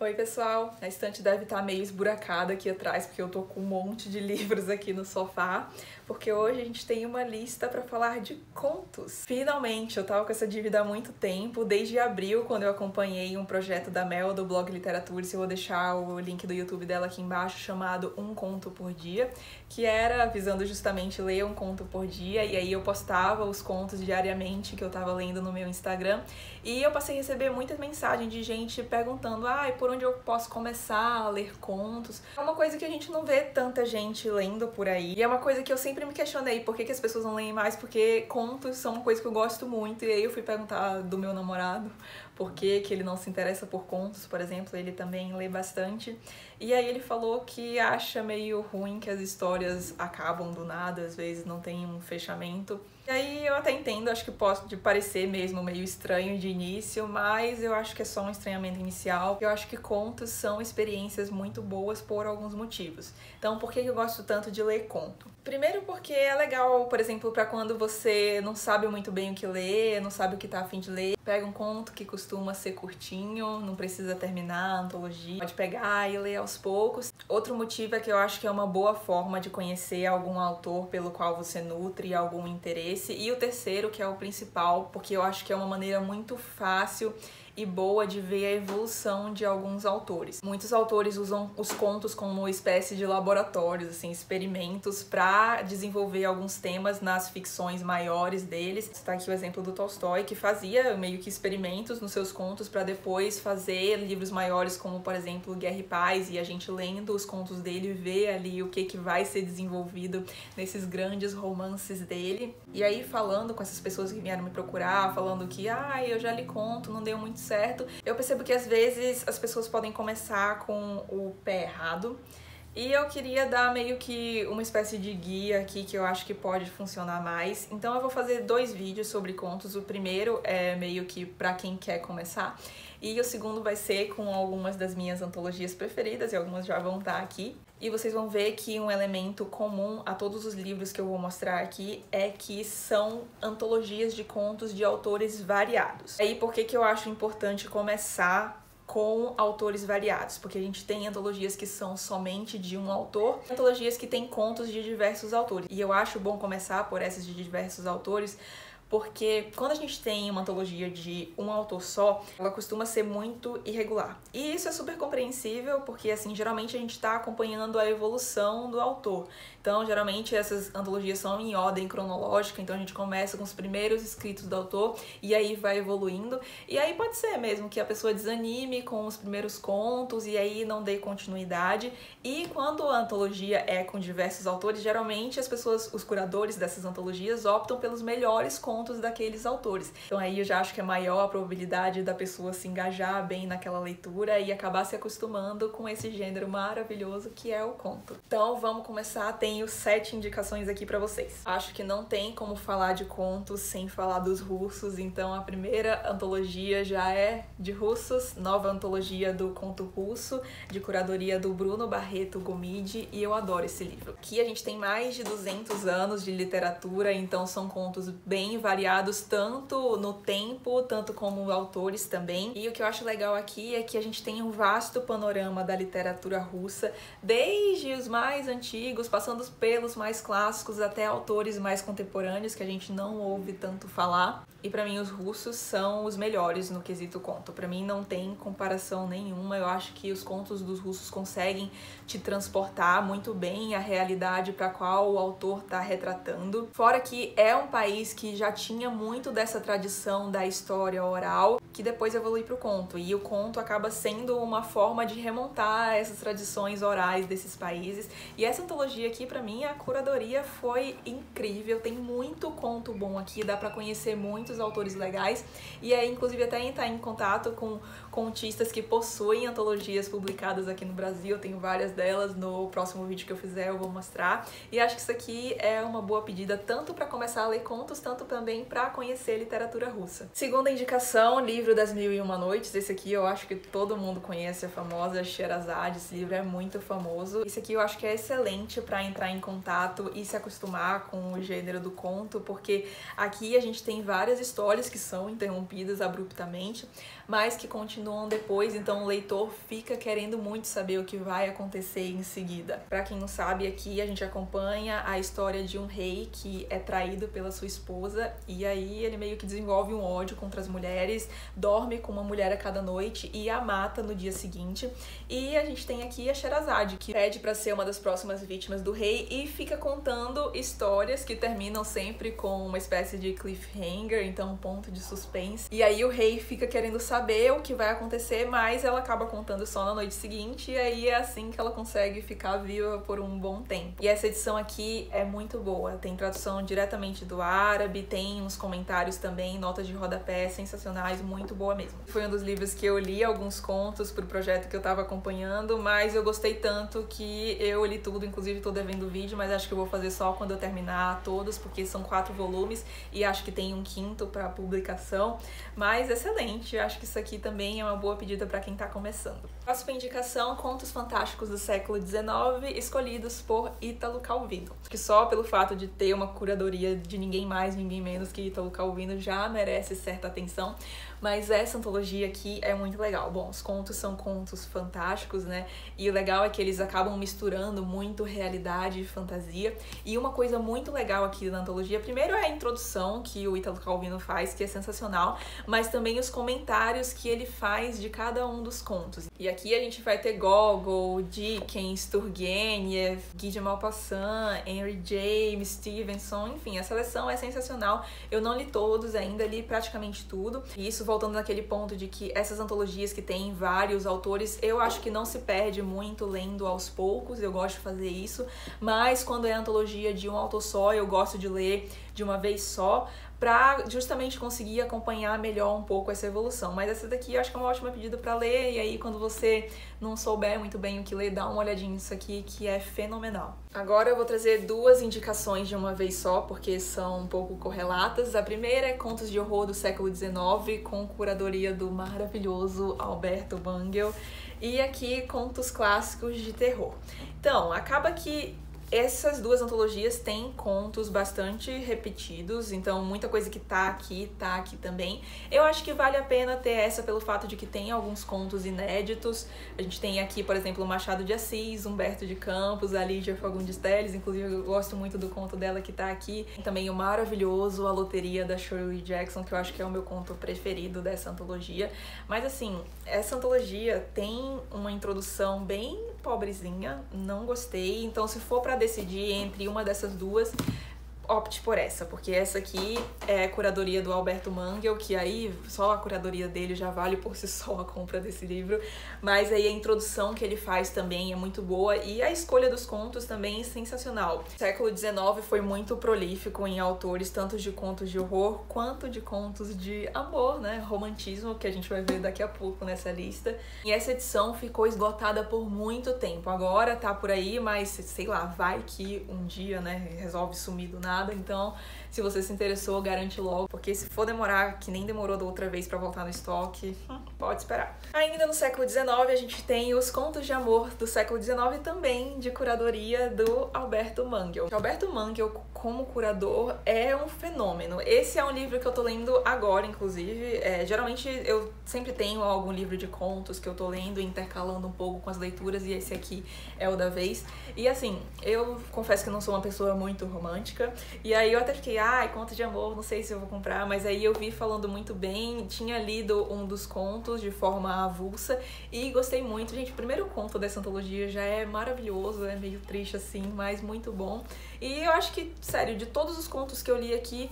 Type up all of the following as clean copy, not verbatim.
Oi pessoal, a estante deve estar meio esburacada aqui atrás porque eu tô com um monte de livros aqui no sofá, porque hoje a gente tem uma lista para falar de contos. Finalmente, eu tava com essa dívida há muito tempo, desde abril, quando eu acompanhei um projeto da Mel, do blog Literatura, eu vou deixar o link do YouTube dela aqui embaixo, chamado Um Conto por Dia, que era visando justamente ler um conto por dia, e aí eu postava os contos diariamente que eu tava lendo no meu Instagram, e eu passei a receber muitas mensagens de gente perguntando, por onde eu posso começar a ler contos? É uma coisa que a gente não vê tanta gente lendo por aí, e é uma coisa que eu sempre me questionei, por que as pessoas não leem mais? Porque contos são uma coisa que eu gosto muito, e aí eu fui perguntar do meu namorado por que ele não se interessa por contos, por exemplo, ele também lê bastante, e aí ele falou que acha meio ruim que as histórias acabam do nada, às vezes não tem um fechamento. E aí eu até entendo, acho que pode parecer mesmo meio estranho de início, mas eu acho que é só um estranhamento inicial. Eu acho que contos são experiências muito boas por alguns motivos. Então, por que eu gosto tanto de ler conto? Primeiro porque é legal, por exemplo, para quando você não sabe muito bem o que ler, não sabe o que tá a fim de ler, pega um conto que costuma ser curtinho, não precisa terminar a antologia, pode pegar e ler aos poucos. Outro motivo é que eu acho que é uma boa forma de conhecer algum autor pelo qual você nutre algum interesse. E o terceiro, que é o principal, porque eu acho que é uma maneira muito fácil e boa de ver a evolução de alguns autores. Muitos autores usam os contos como uma espécie de laboratórios, assim, experimentos para desenvolver alguns temas nas ficções maiores deles. Está aqui o exemplo do Tolstói, que fazia meio que experimentos nos seus contos para depois fazer livros maiores, como por exemplo Guerra e Paz, e a gente lendo os contos dele vê ali o que vai ser desenvolvido nesses grandes romances dele. E aí falando com essas pessoas que vieram me procurar, falando que eu já li conto, não deu muito certo, eu percebo que às vezes as pessoas podem começar com o pé errado, e eu queria dar meio que uma espécie de guia aqui que eu acho que pode funcionar mais. Então eu vou fazer 2 vídeos sobre contos. O primeiro é meio que pra quem quer começar, e o segundo vai ser com algumas das minhas antologias preferidas, e algumas já vão estar aqui. E vocês vão ver que um elemento comum a todos os livros que eu vou mostrar aqui é que são antologias de contos de autores variados. Aí por que eu acho importante começar com autores variados? Porque a gente tem antologias que são somente de um autor, antologias que têm contos de diversos autores. E eu acho bom começar por essas de diversos autores, porque quando a gente tem uma antologia de um autor só, ela costuma ser muito irregular. E isso é super compreensível, porque assim, geralmente a gente está acompanhando a evolução do autor. Então, geralmente essas antologias são em ordem cronológica, então a gente começa com os primeiros escritos do autor e aí vai evoluindo. E aí pode ser mesmo que a pessoa desanime com os primeiros contos e aí não dê continuidade. E quando a antologia é com diversos autores, geralmente as pessoas, os curadores dessas antologias, optam pelos melhores contos daqueles autores. Então aí eu já acho que é maior a probabilidade da pessoa se engajar bem naquela leitura e acabar se acostumando com esse gênero maravilhoso que é o conto. Então vamos começar, tenho 7 indicações aqui pra vocês. Acho que não tem como falar de contos sem falar dos russos, então a primeira antologia já é de russos, nova antologia do conto russo, de curadoria do Bruno Barreto Gomide, e eu adoro esse livro. Aqui a gente tem mais de 200 anos de literatura, então são contos bem variados tanto no tempo, tanto como autores também. E o que eu acho legal aqui é que a gente tem um vasto panorama da literatura russa, desde os mais antigos, passando pelos mais clássicos até autores mais contemporâneos que a gente não ouve tanto falar. E pra mim os russos são os melhores no quesito conto. Pra mim não tem comparação nenhuma. Eu acho que os contos dos russos conseguem te transportar muito bem a realidade pra qual o autor tá retratando. Fora que é um país que já tinha muito dessa tradição da história oral, que depois evolui pro conto. E o conto acaba sendo uma forma de remontar essas tradições orais desses países. E essa antologia aqui, pra mim, a curadoria foi incrível. Tem muito conto bom aqui, dá pra conhecer muitos autores legais. E aí, inclusive, até entrar em contato com contistas que possuem antologias publicadas aqui no Brasil. Eu tenho várias delas, no próximo vídeo que eu fizer eu vou mostrar. E acho que isso aqui é uma boa pedida tanto pra começar a ler contos, tanto também pra conhecer literatura russa. Segunda indicação, livro livro das Mil e Uma Noites. Esse aqui eu acho que todo mundo conhece, a famosa Sherazade. Esse livro é muito famoso. Esse aqui eu acho que é excelente para entrar em contato e se acostumar com o gênero do conto, porque aqui a gente tem várias histórias que são interrompidas abruptamente, mas que continuam depois, então o leitor fica querendo muito saber o que vai acontecer em seguida. Para quem não sabe, aqui a gente acompanha a história de um rei que é traído pela sua esposa, e aí ele meio que desenvolve um ódio contra as mulheres, dorme com uma mulher a cada noite e a mata no dia seguinte. E a gente tem aqui a Sherazade, que pede para ser uma das próximas vítimas do rei e fica contando histórias que terminam sempre com uma espécie de cliffhanger, então um ponto de suspense. E aí o rei fica querendo saber o que vai acontecer, mas ela acaba contando só na noite seguinte, e aí é assim que ela consegue ficar viva por um bom tempo. E essa edição aqui é muito boa, tem tradução diretamente do árabe, tem uns comentários também, notas de rodapé sensacionais, muito boa mesmo. Foi um dos livros que eu li alguns contos pro projeto que eu tava acompanhando, mas eu gostei tanto que eu li tudo, inclusive tô devendo vídeo, mas acho que eu vou fazer só quando eu terminar todos, porque são 4 volumes e acho que tem um 5º para publicação, mas excelente, acho que isso aqui também é uma boa pedida para quem tá começando. Próxima indicação, Contos Fantásticos do século XIX, escolhidos por Ítalo Calvino, que só pelo fato de ter uma curadoria de ninguém mais, ninguém menos que Ítalo Calvino já merece certa atenção, mas essa antologia aqui é muito legal. Bom, os contos são contos fantásticos, né? E o legal é que eles acabam misturando muito realidade e fantasia. E uma coisa muito legal aqui na antologia, primeiro é a introdução que o Ítalo Calvino faz, que é sensacional, mas também os comentários que ele faz de cada um dos contos. E aqui a gente vai ter Gogol, Dickens, Turgenev, Guy de Maupassant, Henry James, Stevenson, enfim, a seleção é sensacional. Eu não li todos ainda, li praticamente tudo. E isso voltando naquele ponto de que essas antologias que tem vários autores, eu acho que não se perde muito lendo aos poucos, eu gosto de fazer isso, mas quando é antologia de um autor só, eu gosto de ler de uma vez só, pra justamente conseguir acompanhar melhor um pouco essa evolução. Mas essa daqui eu acho que é uma ótima pedida pra ler, e aí quando você não souber muito bem o que ler, dá uma olhadinha nisso aqui, que é fenomenal. Agora eu vou trazer 2 indicações de uma vez só, porque são um pouco correlatas. A primeira é Contos de Horror do século XIX, com curadoria do maravilhoso Alberto Bangel, e aqui Contos Clássicos de Terror. Então, acaba que essas 2 antologias têm contos bastante repetidos, então muita coisa que tá aqui também. Eu acho que vale a pena ter essa pelo fato de que tem alguns contos inéditos. A gente tem aqui, por exemplo, Machado de Assis, Humberto de Campos, a Lídia Fagundes Telles, inclusive eu gosto muito do conto dela que tá aqui. Tem também o maravilhoso A Loteria, da Shirley Jackson, que eu acho que é o meu conto preferido dessa antologia. Mas assim, essa antologia tem uma introdução bem pobrezinha, não gostei, então se for pra decidir entre uma dessas 2, opte por essa, porque essa aqui é a curadoria do Alberto Bangel, que aí só a curadoria dele já vale por si só a compra desse livro, mas aí a introdução que ele faz também é muito boa e a escolha dos contos também é sensacional. O século XIX foi muito prolífico em autores, tanto de contos de horror quanto de contos de amor, né, romantismo, que a gente vai ver daqui a pouco nessa lista. E essa edição ficou esgotada por muito tempo, agora tá por aí, mas sei lá, vai que um dia, né, resolve sumir do nada. Então, se você se interessou, garante logo, porque se for demorar, que nem demorou da outra vez pra voltar no estoque, pode esperar. Ainda no século XIX, a gente tem os Contos de Amor do século XIX, também de curadoria do Alberto Bangel. Alberto Bangel, como curador, é um fenômeno. Esse é um livro que eu tô lendo agora, inclusive. Geralmente eu sempre tenho algum livro de contos que eu tô lendo, intercalando um pouco com as leituras, e esse aqui é o da vez. E assim, eu confesso que não sou uma pessoa muito romântica, e aí eu até fiquei, conto de amor, não sei se eu vou comprar, mas aí eu vi falando muito bem, tinha lido um dos contos de forma avulsa e gostei muito. Gente, o primeiro conto dessa antologia já é maravilhoso, é meio triste assim, mas muito bom. E eu acho que, sério, de todos os contos que eu li aqui,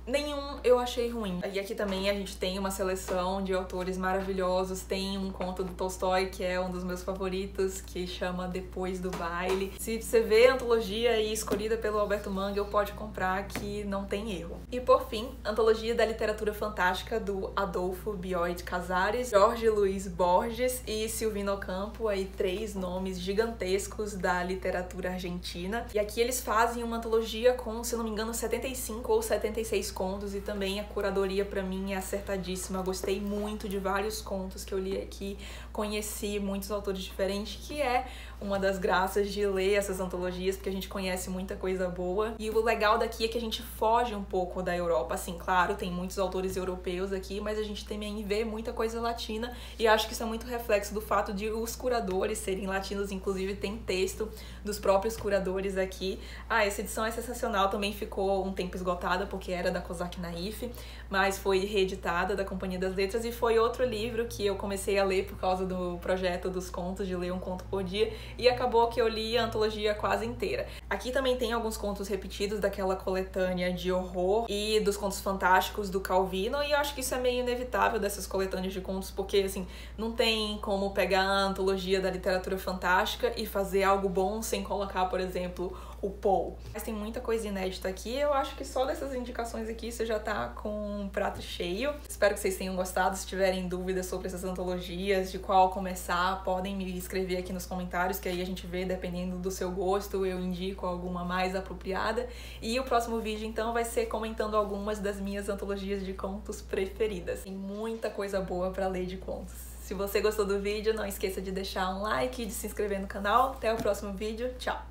nenhum eu achei ruim. E aqui também a gente tem uma seleção de autores maravilhosos. Tem um conto do Tolstói, que é um dos meus favoritos, que chama Depois do Baile. Se você vê a antologia e escolhida pelo Alberto Bangel, pode comprar, que não tem erro. E por fim, antologia da literatura fantástica do Adolfo Bioy de Casares, Jorge Luiz Borges e Silvino Ocampo, aí 3 nomes gigantescos da literatura argentina. E aqui eles fazem uma antologia com, se eu não me engano, 75 ou 76 contos, e também a curadoria pra mim é acertadíssima. Eu gostei muito de vários contos que eu li aqui, conheci muitos autores diferentes, que é uma das graças de ler essas antologias, porque a gente conhece muita coisa boa. E o legal daqui é que a gente foge um pouco da Europa. Assim, claro, tem muitos autores europeus aqui, mas a gente também vê muita coisa latina, e acho que isso é muito reflexo do fato de os curadores serem latinos. Inclusive tem texto dos próprios curadores aqui. Essa edição é sensacional, também ficou um tempo esgotada porque era da Cosac Naif, mas foi reeditada da Companhia das Letras, e foi outro livro que eu comecei a ler por causa do projeto dos contos, de ler um conto por dia, e acabou que eu li a antologia quase inteira. Aqui também tem alguns contos repetidos daquela coletânea de horror e dos contos fantásticos do Calvino, e eu acho que isso é meio inevitável dessas coletâneas de contos, porque assim, não tem como pegar a antologia da literatura fantástica e fazer algo bom sem colocar, por exemplo, o Poe. Mas tem muita coisa inédita aqui, eu acho que só dessas indicações aqui você já tá com um prato cheio. Espero que vocês tenham gostado. Se tiverem dúvidas sobre essas antologias, de qual começar, podem me escrever aqui nos comentários, que aí a gente vê, dependendo do seu gosto, eu indico alguma mais apropriada. E o próximo vídeo, então, vai ser comentando algumas das minhas antologias de contos preferidas. Tem muita coisa boa pra ler de contos. Se você gostou do vídeo, não esqueça de deixar um like e de se inscrever no canal. Até o próximo vídeo. Tchau!